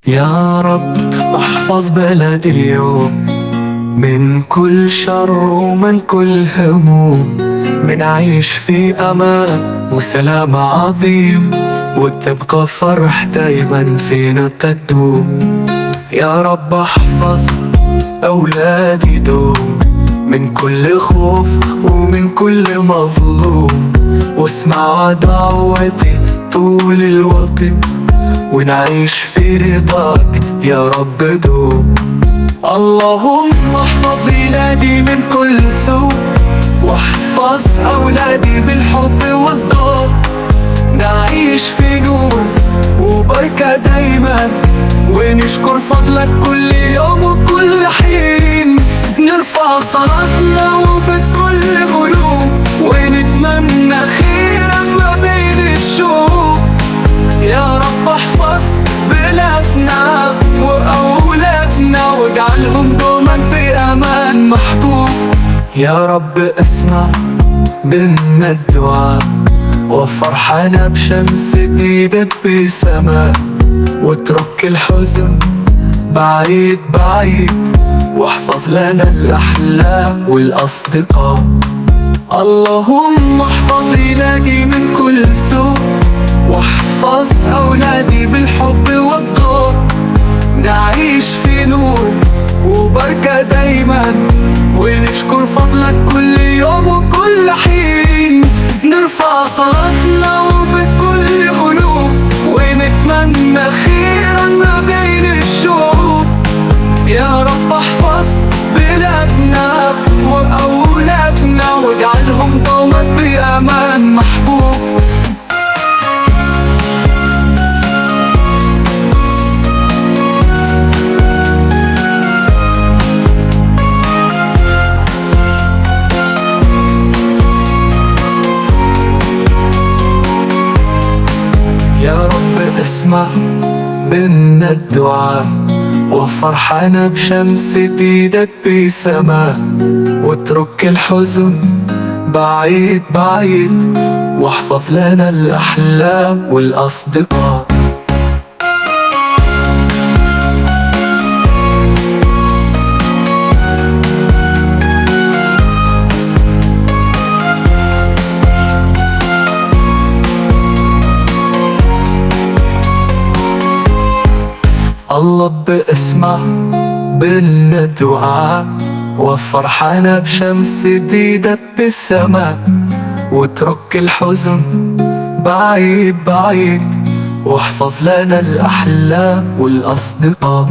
يا رب احفظ بلدي اليوم من كل شر ومن كل هموم، منعيش في أمان وسلام عظيم، وتبقى فرح دايما فينا تدوم. يا رب احفظ أولادي دوم من كل خوف ومن كل مظلوم، واسمع دعوتي طول الوقت، ونعيش في رضاك يا رب دوم. اللهم احفظ بلادي من كل سوء، واحفظ أولادي بالحب والضوء، نعيش في نور وبركة دايما، ونشكر فضلك كل يوم وكل حين. نرفع صلاتنا وبكل قلوب، ونتمنى خيرا ما بين الشعوب. يا رب احفظ بلادنا وأولادنا، واجعلهم دوما في أمان محبوب. يا رب اسمع منا الدعاء، وفرحنا بشمس جديدة بسماء، واترك الحزن بعيد بعيد، واحفظ لنا الأحلام والأصدقاء. اللهم احفظ بلادي من كل سوء، واحفظ أولادي بالحب والضوء، نعيش في نور وبركة دايما، ونشكر فضلك كل يوم وكل حين. نرفع صلاتنا وبكل قلوب، ونتمنى خيرا ما بين الشعوب. يا رب احفظ بلادنا وأولادنا، واجعلهم دوما بأمان محبوب. يا رب اسمع منا الدعاء، وفرحنا بشمس جديدة بسماء، واترك الحزن بعيد بعيد، واحفظ لنا الأحلام والأصدقاء. الله باسمع منا الدعاء، وفرحنا بشمس جديدة بالسماء، واترك الحزن بعيد بعيد، واحفظ لنا الأحلام والأصدقاء.